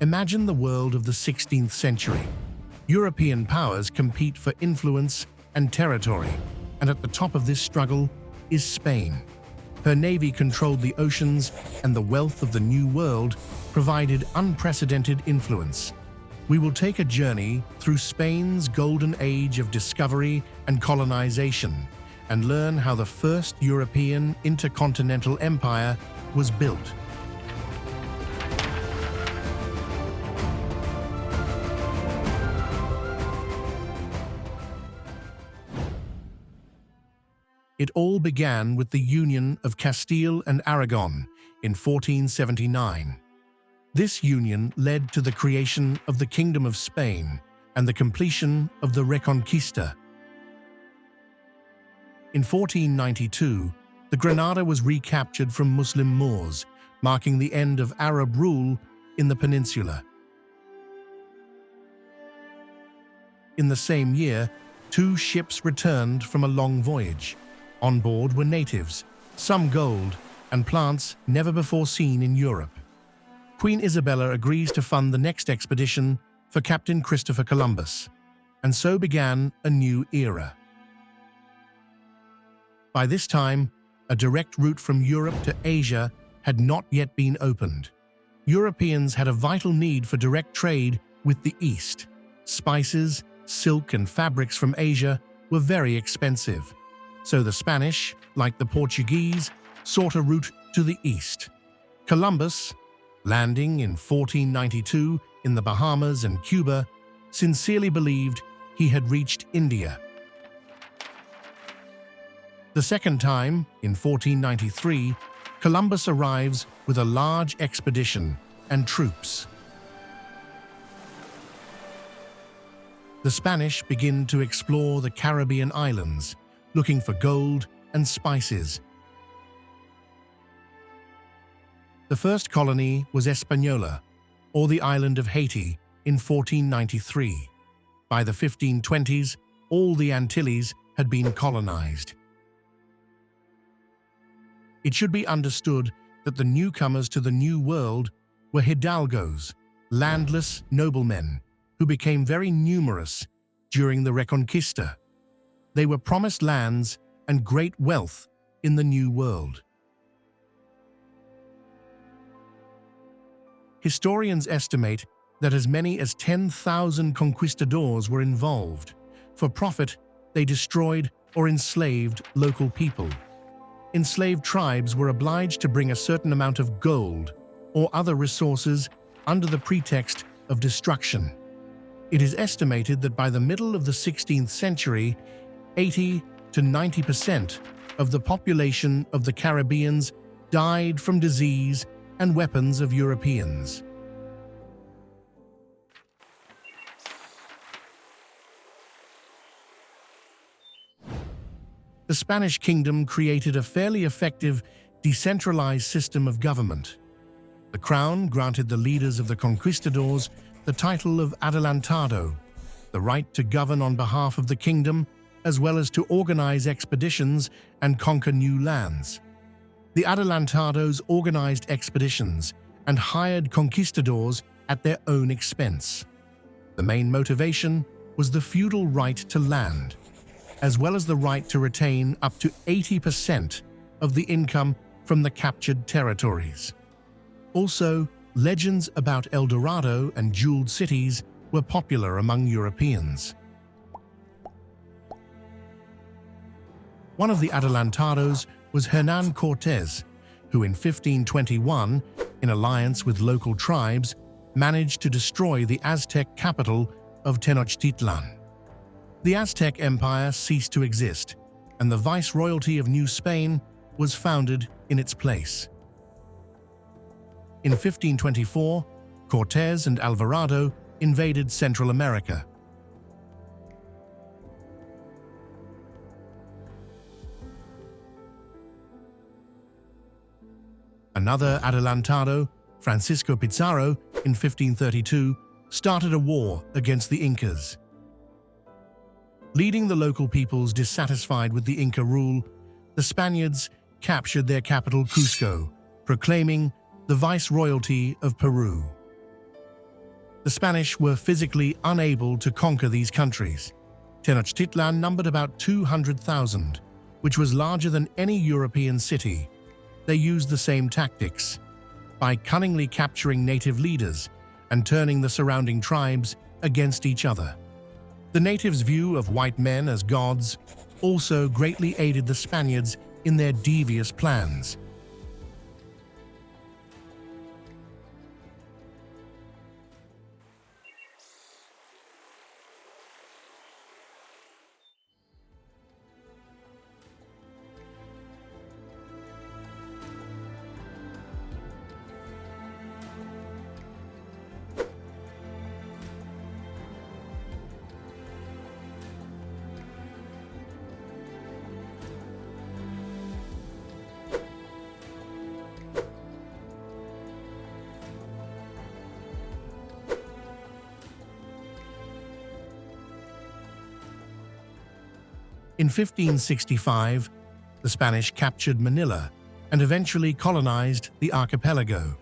Imagine the world of the 16th century. European powers compete for influence and territory, and at the top of this struggle is Spain. Her navy controlled the oceans, and the wealth of the New World provided unprecedented influence. We will take a journey through Spain's golden age of discovery and colonization, and learn how the first European intercontinental empire was built. It all began with the union of Castile and Aragon in 1479. This union led to the creation of the Kingdom of Spain and the completion of the Reconquista. In 1492, the Granada was recaptured from Muslim Moors, marking the end of Arab rule in the peninsula. In the same year, 2 ships returned from a long voyage. On board were natives, some gold, and plants never before seen in Europe. Queen Isabella agrees to fund the next expedition for Captain Christopher Columbus, and so began a new era. By this time, a direct route from Europe to Asia had not yet been opened. Europeans had a vital need for direct trade with the East. Spices, silk, and fabrics from Asia were very expensive. So the Spanish, like the Portuguese, sought a route to the east. Columbus, landing in 1492 in the Bahamas and Cuba, sincerely believed he had reached India. The second time, in 1493, Columbus arrives with a large expedition and troops. The Spanish begin to explore the Caribbean islands, looking for gold and spices. The first colony was Hispaniola, or the island of Haiti, in 1493. By the 1520s, all the Antilles had been colonized. It should be understood that the newcomers to the New World were hidalgos, landless noblemen, who became very numerous during the Reconquista. They were promised lands and great wealth in the New World. Historians estimate that as many as 10,000 conquistadors were involved. For profit, they destroyed or enslaved local people. Enslaved tribes were obliged to bring a certain amount of gold or other resources under the pretext of destruction. It is estimated that by the middle of the 16th century, 80 to 90% of the population of the Caribbeans died from disease and weapons of Europeans. The Spanish kingdom created a fairly effective, decentralized system of government. The crown granted the leaders of the conquistadors the title of adelantado, the right to govern on behalf of the kingdom, as well as to organize expeditions and conquer new lands. The adelantados organized expeditions and hired conquistadors at their own expense. The main motivation was the feudal right to land, as well as the right to retain up to 80% of the income from the captured territories. Also, legends about El Dorado and jeweled cities were popular among Europeans. One of the adelantados was Hernán Cortés, who in 1521, in alliance with local tribes, managed to destroy the Aztec capital of Tenochtitlan. The Aztec Empire ceased to exist, and the Viceroyalty of New Spain was founded in its place. In 1524, Cortés and Alvarado invaded Central America. Another adelantado, Francisco Pizarro, in 1532, started a war against the Incas. Leading the local peoples dissatisfied with the Inca rule, the Spaniards captured their capital Cusco, proclaiming the Viceroyalty of Peru. The Spanish were physically unable to conquer these countries. Tenochtitlan numbered about 200,000, which was larger than any European city. They used the same tactics, by cunningly capturing native leaders and turning the surrounding tribes against each other. The natives' view of white men as gods also greatly aided the Spaniards in their devious plans. In 1565, the Spanish captured Manila and eventually colonized the archipelago.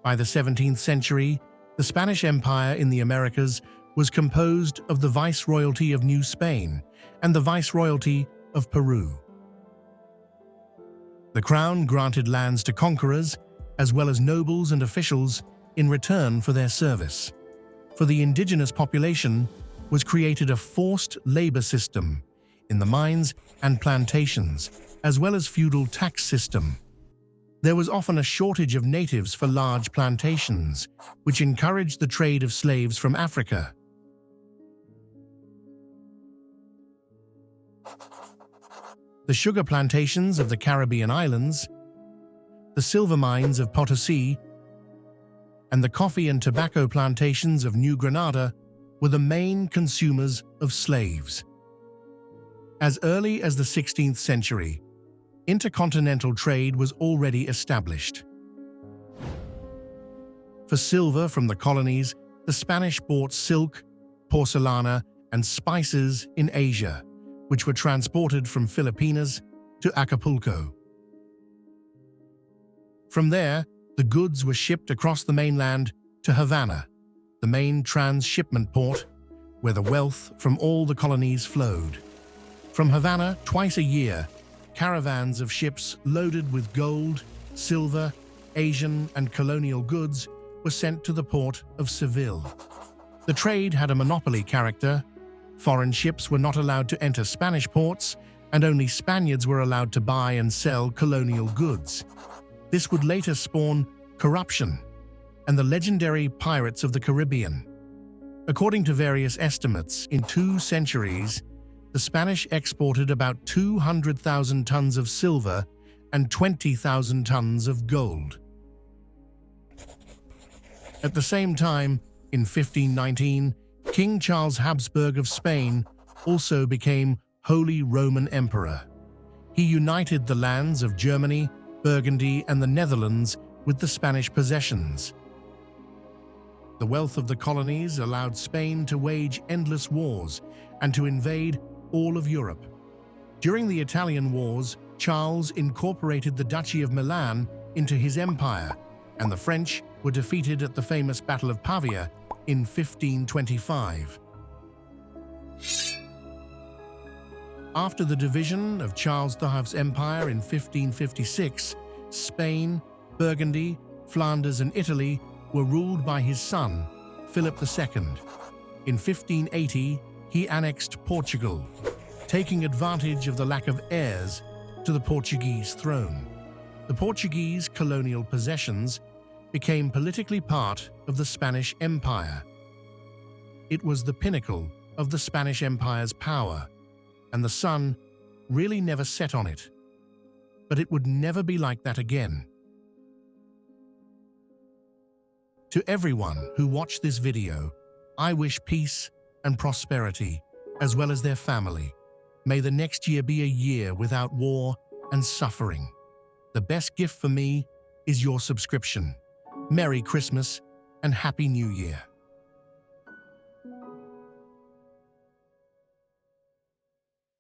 By the 17th century, the Spanish Empire in the Americas was composed of the Viceroyalty of New Spain and the Viceroyalty of Peru. The crown granted lands to conquerors, as well as nobles and officials, in return for their service. For the indigenous population was created a forced labor system in the mines and plantations, as well as feudal tax system. There was often a shortage of natives for large plantations, which encouraged the trade of slaves from Africa. The sugar plantations of the Caribbean islands, the silver mines of Potosi, and the coffee and tobacco plantations of New Granada were the main consumers of slaves. As early as the 16th century, intercontinental trade was already established. For silver from the colonies, the Spanish bought silk, porcelana, and spices in Asia, which were transported from Filipinas to Acapulco. From there, the goods were shipped across the mainland to Havana, the main transshipment port, where the wealth from all the colonies flowed. From Havana, twice a year, caravans of ships loaded with gold, silver, Asian and colonial goods were sent to the port of Seville. The trade had a monopoly character. Foreign ships were not allowed to enter Spanish ports, and only Spaniards were allowed to buy and sell colonial goods. This would later spawn corruption and the legendary pirates of the Caribbean. According to various estimates, in 2 centuries, the Spanish exported about 200,000 tons of silver and 20,000 tons of gold. At the same time, in 1519, King Charles Habsburg of Spain also became Holy Roman Emperor. He united the lands of Germany, Burgundy, and the Netherlands with the Spanish possessions. The wealth of the colonies allowed Spain to wage endless wars and to invade all of Europe. During the Italian Wars, Charles incorporated the Duchy of Milan into his empire, and the French were defeated at the famous Battle of Pavia in 1525. After the division of Charles V's empire in 1556, Spain, Burgundy, Flanders, and Italy were ruled by his son, Philip II. In 1580, he annexed Portugal, taking advantage of the lack of heirs to the Portuguese throne. The Portuguese colonial possessions became politically part of the Spanish Empire. It was the pinnacle of the Spanish Empire's power, and the sun really never set on it. But it would never be like that again. To everyone who watched this video, I wish peace and prosperity, as well as their family. May the next year be a year without war and suffering. The best gift for me is your subscription. Merry Christmas and Happy New Year.